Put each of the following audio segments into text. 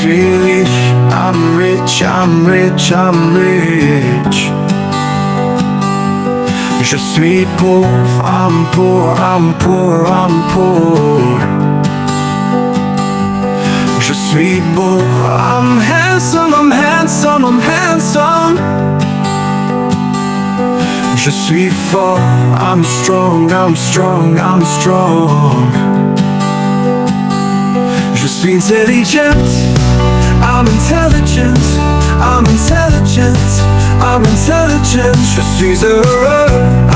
suis riche, I'm rich, I'm rich, I'm rich. Je suis pauvre, I'm poor, I'm poor, I'm poor. Je suis beau, I'm handsome, I'm handsome, I'm handsome. Je suis fort, I'm strong, I'm strong, I'm strong. Je suis intelligent, I'm intelligent, I'm intelligent, I'm intelligent. Je suis heureux,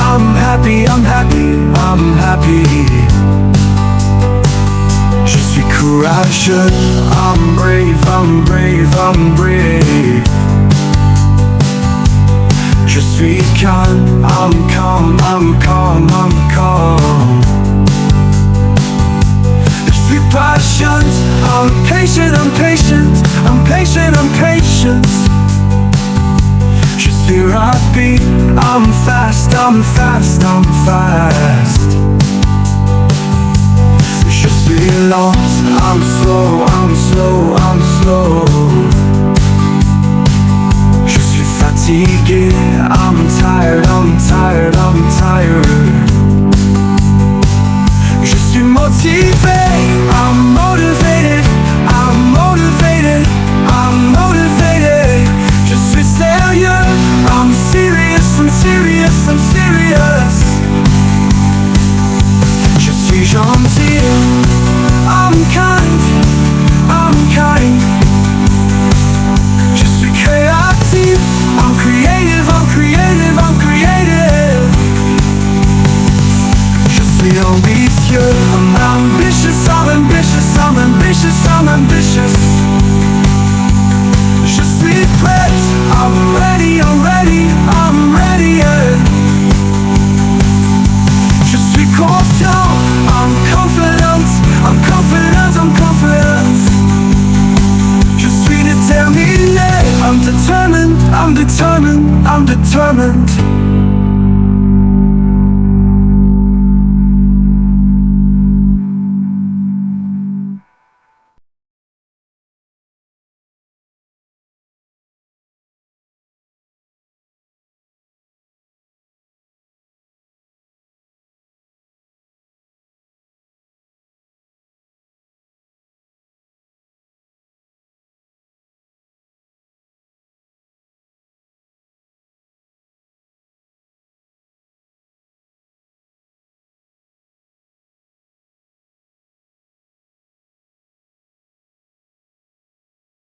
I'm happy, I'm happy, I'm happy. Je suis courageux, I'm brave, I'm brave, I'm brave. Je suis calme, I'm calm, I'm calm, I'm calm. Je suis patient, I'm patient, I'm patient, I'm patient, I'm patient. Je suis rapide, I'm fast, I'm fast, I'm fast. Je suis lent, I'm slow, I'm slow, I'm slow. Je suis fatigué, I'm tired, I'm tired, I'm tired. Je suis motivé, I'm motivated, I'm motivated, I'm motivated. Je suis sérieux, I'm serious, I'm serious, I'm serious. Je suis gentil, I'm kind, I'm kind. Je suis créatif, I'm creative, I'm creative, I'm creative. Je suis ambitieux, I'm ambitious, I'm ambitious, I'm ambitious, I'm ambitious. Je suis prêt, I'm ready, I'm ready,